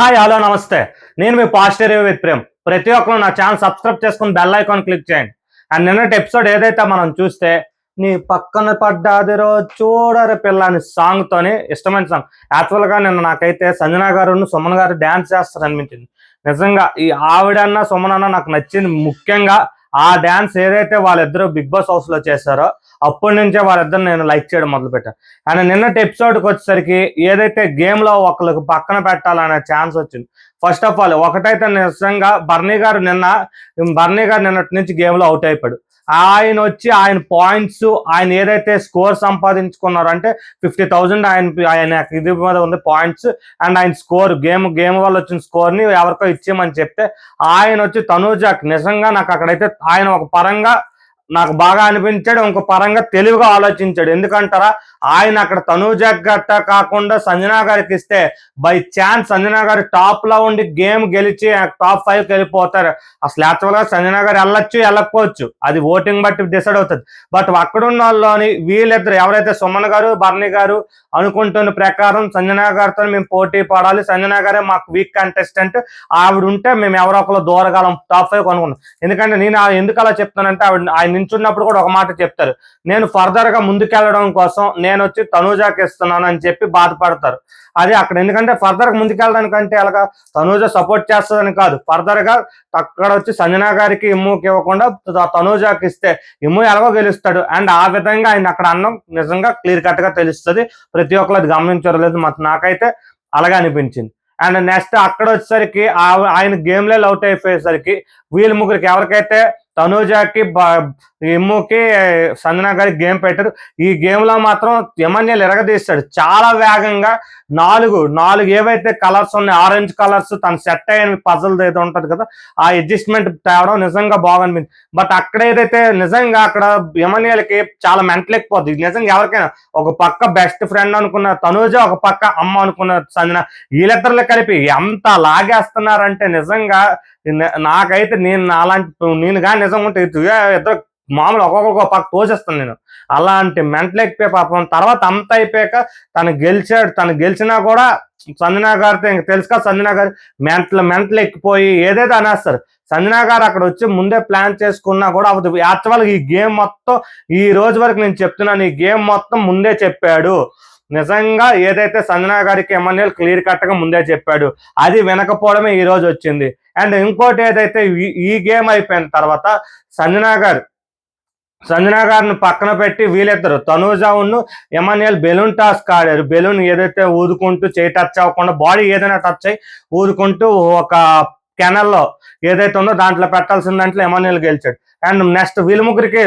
Hi hello నమస్తే. నేను మీ positive review with Prem. ప్రతి ఒక్కరు నా ఛానల్ సబ్స్క్రైబ్ చేసుకుని బెల్ ఐకాన్ క్లిక్ చేయండి. అండ్ నిన్నటి ఎపిసోడ్ ఏదైతే మనం చూస్తే నీ పక్కన పడ్డాదిరో చూడరు పిల్ల అని సాంగ్తోని ఇష్టమైన సాంగ్. యాక్చువల్గా నిన్న నాకైతే సంజన గారు సుమన్ గారు డ్యాన్స్ చేస్తారు అనిపించింది. నిజంగా ఈ ఆవిడన్న సుమన్ అన్న నాకు నచ్చింది. ముఖ్యంగా ఆ డ్యాన్స్ ఏదైతే వాళ్ళిద్దరూ బిగ్ బాస్ హౌస్ లో చేశారో అప్పటి నుంచే వాళ్ళిద్దరు నేను లైక్ చేయడం మొదలు పెట్టాను. అండ్ నిన్నటి ఎపిసోడ్కి వచ్చేసరికి ఏదైతే గేమ్ లో ఒకరికి పక్కన పెట్టాలనే ఛాన్స్ వచ్చింది. ఫస్ట్ ఆఫ్ ఆల్ ఒకటైతే నిజంగా బర్నీ గారు నిన్నటి నుంచి గేమ్ లో అవుట్ అయిపోయాడు. ఆయన వచ్చి ఆయన పాయింట్స్ ఆయన ఏదైతే స్కోర్ సంపాదించుకున్నారో అంటే 50,000 ఆయన ఇది మీద ఉంది పాయింట్స్. అండ్ ఆయన స్కోర్ గేమ్ వల్ల వచ్చిన స్కోర్ ని ఎవరికో ఇచ్చేయమని చెప్తే ఆయన వచ్చి తనూజాకి నిజంగా నాకు అక్కడైతే ఆయన ఒక పరంగా నాకు బాగా అనిపించాడు, ఇంకో పరంగా తెలివిగా ఆలోచించాడు. ఎందుకంటారా, ఆయన అక్కడ తనూజ గట్ట కాకుండా సంజన గారికి ఇస్తే బై ఛాన్స్ సంజన గారు టాప్ లో ఉండి గేమ్ గెలిచి టాప్ 5కి వెళ్ళిపోతారు. అసలు యాక్చువల్ గా సంజన గారు వెళ్ళకపోవచ్చు, అది ఓటింగ్ బట్టి డిసైడ్ అవుతుంది. బట్ అక్కడున్న వాళ్ళని వీళ్ళిద్దరు ఎవరైతే సుమన్ గారు బర్నీ గారు అనుకుంటున్న ప్రకారం సంజన గారితో మేము పోటీ పడాలి, సంజన గారే మాకు వీక్ కంటెస్టెంట్, ఆవిడ ఉంటే మేము ఎవరో ఒకరు దూరగాలం టాప్ 5 అనుకున్నాం. ఎందుకంటే నేను ఎందుకు అలా చెప్తానంటే ఆయన నించున్నప్పుడు కూడా ఒక మాట చెప్తారు, నేను ఫర్దర్ గా ముందుకెళ్ళడం కోసం నేను వచ్చి తనూజాకి ఇస్తున్నాను అని చెప్పి బాధపడతారు. అది అక్కడ ఎందుకంటే ఫర్దర్ గా ముందుకెళ్ళడానికంటే అలాగా తనూజ సపోర్ట్ చేస్తుందని కాదు, ఫర్దర్ గా అక్కడ వచ్చి సంజన గారికి ఇమ్ముకి ఇవ్వకుండా తనూజాకి ఇస్తే ఇమ్ము ఎలాగో గెలుస్తాడు. అండ్ ఆ విధంగా ఆయన అక్కడ అన్నం నిజంగా క్లియర్ కట్ గా తెలుస్తుంది. ప్రతి ఒక్కరు అది గమనించలేదు, నాకైతే అలాగే అనిపించింది. అండ్ నెక్స్ట్ అక్కడ వచ్చేసరికి ఆయన గేమ్లో అవుట్ అయిపోయేసరికి వీళ్ళ ముగ్గురికి ఎవరికైతే తనూజాకి ఇమ్ముకి సంజన గారికి గేమ్ పెట్టారు. ఈ గేమ్ లో మాత్రం ఎమన్యల్ ఎరగదీస్తాడు చాలా వేగంగా. నాలుగు ఏవైతే కలర్స్ ఉన్నాయి, ఆరెంజ్ కలర్స్ తను సెట్ అయిన పజల్ ఏదో ఉంటది కదా, ఆ అడ్జస్ట్మెంట్ తేవడం నిజంగా బాగనిపించింది. బట్ అక్కడ ఏదైతే నిజంగా అక్కడ ఎమన్యల్కి చాలా మెంటల్ ఎక్కిపోతుంది. నిజంగా ఎవరికైనా ఒక పక్క బెస్ట్ ఫ్రెండ్ అనుకున్న తనూజ, ఒక పక్క అమ్మ అనుకున్న సంజన, వీళ్ళిద్దరు కలిపి ఎంత లాగేస్తున్నారంటే నిజంగా నాకైతే నేను కానీ నిజంగా ఉంటే ఇద్దరు మామూలు ఒక్కొక్క పక్క తోసేస్తాను నేను. అలాంటి మెంటల్ ఎక్కిపోయి పాపం తర్వాత అంత అయిపోయాక తను గెలిచినా కూడా సంజన గారితో ఇంక తెలుసుగా సంజన గారు మెంటల్ ఎక్కిపోయి ఏదైతే అనేస్తారు. సంజన గారు అక్కడ వచ్చి ముందే ప్లాన్ చేసుకున్నా కూడా అవుతుంది. యాక్చువల్గా ఈ గేమ్ మొత్తం ఈ రోజు వరకు నేను చెప్తున్నాను, ఈ గేమ్ మొత్తం ముందే చెప్పాడు. నిజంగా ఏదైతే సంజన గారికి ఎమ్మెల్యేలు క్లియర్ కట్ గా ముందే చెప్పాడు, అది వినకపోవడమే ఈ రోజు వచ్చింది. అండ్ ఇంకోటి ఏదైతే ఈ గేమ్ అయిపోయిన తర్వాత సంజన గారిని పక్కన పెట్టి వీళ్ళిద్దరు తనూజ ఉన్ను ఎమాన్యుయల్ బెలూన్ టాస్క్ ఆడారు. బెలూన్ ఏదైతే ఊదుకుంటూ చేయి టచ్ అవ్వకుండా బాడీ ఏదైనా టచ్ అయ్యి ఊదుకుంటూ ఒక కెనల్లో ఏదైతే ఉందో దాంట్లో పెట్టాల్సిన దాంట్లో ఎమాన్యుయల్ గెలిచాడు. అండ్ నెక్స్ట్ వీళ్ళ ముగ్గురికి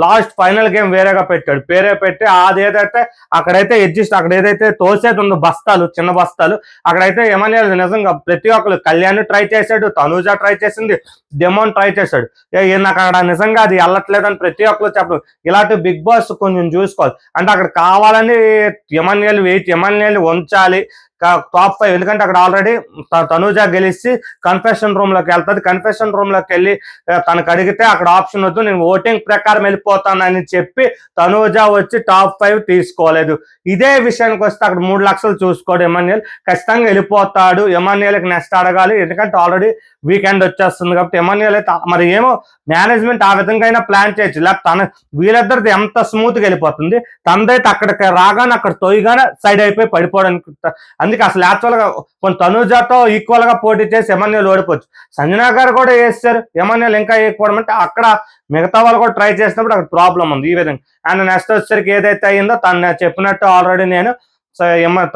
లాస్ట్ ఫైనల్ గేమ్ వేరేగా పెట్టాడు. పేరే పెట్టి అదేదైతే అక్కడైతే అక్కడ ఏదైతే తోసేది ఉందో బస్తాలు, చిన్న బస్తాలు, అక్కడైతే ఎమాన్యుయల్ నిజంగా ప్రతి ఒక్కరు కళ్యాణ్ ట్రై చేశాడు, తనూజ ట్రై చేసింది, డెమోన్ ట్రై చేశాడు. నాకు అక్కడ నిజంగా అది వెళ్ళట్లేదని ప్రతి ఒక్కరు చెప్పడం. ఇలాంటి బిగ్ బాస్ కొంచెం చూసుకోవాలి. అంటే అక్కడ కావాలని ఎమాన్యుయల్ ఉంచాలి టాప్ 5. ఎందుకంటే అక్కడ ఆల్రెడీ తనూజ గెలిచి కన్ఫెషన్ రూమ్ లోకి వెళ్తుంది. కన్ఫెషన్ రూమ్ లోకి వెళ్ళి తనకు అడిగితే అక్కడ ఆప్షన్ వద్దు, నేను ఓటింగ్ ప్రకారం వెళ్ళిపోతానని చెప్పి తనూజ వచ్చి టాప్ 5 తీసుకోలేదు. ఇదే విషయానికి వస్తే అక్కడ 3 లక్షలు చూసుకోడు ఎమాన్యుయల్, ఖచ్చితంగా వెళ్ళిపోతాడు. ఎమాన్యుయల్కి నెక్స్ట్ అడగాలి, ఎందుకంటే ఆల్రెడీ వీకెండ్ వచ్చేస్తుంది కాబట్టి. ఎమాన్యుయల్ అయితే మరి ఏమో మేనేజ్మెంట్ ఆ విధంగా అయినా ప్లాన్ చేయొచ్చు, లేకపోతే వీళ్ళిద్దరిది ఎంత స్మూత్ గా వెళ్ళిపోతుంది, తనదైతే అక్కడికి రాగానే అక్కడ తొయ్యగానే సైడ్ అయిపోయి పడిపోవడానికి. అందుకే అసలు యాక్చువల్ గా కొన్ని తనూజతో ఈక్వల్ గా పోటీ చేసి ఎమాన్యుయల్ ఓడిపోవచ్చు. సంజన గారు కూడా వేస్తారు, ఎమాన్యుయల్ ఇంకా వేయకపోవడం అంటే అక్కడ మిగతా వాళ్ళు కూడా ట్రై చేసినప్పుడు అక్కడ ప్రాబ్లం ఉంది ఈ విధంగా. అండ్ నెక్స్ట్ వచ్చేసరికి ఏదైతే అయిందో తను చెప్పినట్టు ఆల్రెడీ నేను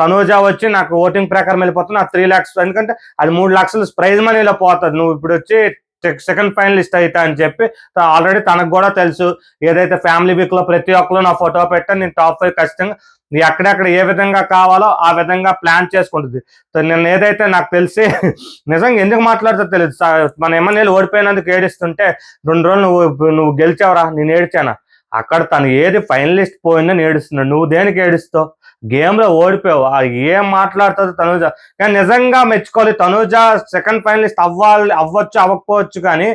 తనూజ వచ్చి నాకు ఓటింగ్ ప్రకారం వెళ్ళిపోతున్నా 3 lakhs, ఎందుకంటే అది 3 లక్షలు ప్రైజ్ మనీలో పోతుంది, నువ్వు ఇప్పుడు వచ్చి సెకండ్ ఫైనలిస్ట్ అవుతా అని చెప్పి ఆల్రెడీ తనకు కూడా తెలుసు. ఏదైతే ఫ్యామిలీ వీక్ లో ప్రతి ఒక్కరు నా ఫోటో పెట్టా, నేను టాప్ 5 ఖచ్చితంగా ఎక్కడెక్కడ ఏ విధంగా కావాలో ఆ విధంగా ప్లాన్ చేసుకుంటుంది. నిన్న ఏదైతే నాకు తెలిసి నిజంగా ఎందుకు మాట్లాడుతో తెలియదు, మన ఎమ్మెల్యేలు ఓడిపోయినందుకు ఏడుస్తుంటే 2 రోజులు నువ్వు గెలిచావురా నేను ఏడ్చానా, అక్కడ తను ఏది ఫైనలిస్ట్ పోయిందని ఏడుస్తున్నాడు, నువ్వు దేనికి ఏడుస్తావు, గేమ్ లో ఓడిపోయావు. ఏం మాట్లాడుతుంది తనూజ. కానీ నిజంగా మెచ్చుకోవాలి, తనూజ సెకండ్ ఫైనలిస్ట్ అవ్వచ్చు అవ్వకపోవచ్చు, కానీ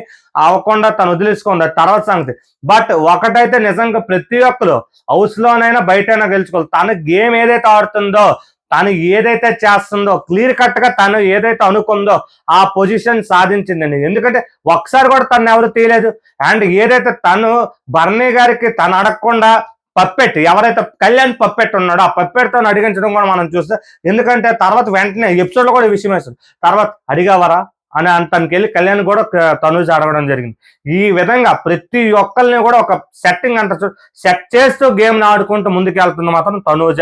అవ్వకుండా తను వదిలేసుకుంది తర్వాత సంగతి. బట్ ఒకటైతే నిజంగా ప్రతి ఒక్కరు హౌస్ లోనైనా బయటైనా గెలుచుకోవాలి, తన గేమ్ ఏదైతే ఆడుతుందో తను ఏదైతే చేస్తుందో క్లియర్ కట్ గా తను ఏదైతే అనుకుందో ఆ పొజిషన్ సాధించిందండి. ఎందుకంటే ఒకసారి కూడా తను ఎవరు తీయలేదు. అండ్ ఏదైతే తను బర్నీ గారికి తను అడగకుండా పప్పెట్ ఎవరైతే కళ్యాణ్ పప్పెట్ ఉన్నాడో ఆ పప్పెట్తో అడిగించడం కూడా మనం చూస్తే, ఎందుకంటే తర్వాత వెంటనే ఎపిసోడ్ లో కూడా ఈ విషయం వేస్తుంది. తర్వాత అడిగావరా అని తనకి వెళ్ళి కళ్యాణ్ కూడా తనూజ అడగడం జరిగింది. ఈ విధంగా ప్రతి ఒక్కరిని కూడా ఒక సెట్టింగ్ అంటారు, సెట్ చేస్తూ గేమ్ ఆడుకుంటూ ముందుకు వెళ్తుంది మాత్రం తనూజ.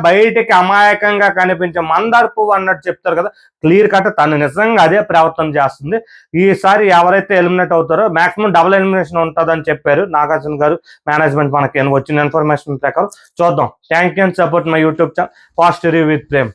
బయటికి అమాయకంగా కనిపించే మందార్ పువ్వు అన్నట్టు చెప్తారు కదా, క్లియర్ కట్ తను నిజంగా అదే ప్రవర్తన చేస్తుంది. ఈసారి ఎవరైతే ఎలిమినేట్ అవుతారో మాక్సిమం డబుల్ ఎలిమినేషన్ ఉంటుందని చెప్పారు నాగార్జున గారు మేనేజ్మెంట్. మనకి వచ్చిన ఇన్ఫర్మేషన్ ప్రకారం చూద్దాం. Thank you and support my YouTube channel positive with Prem.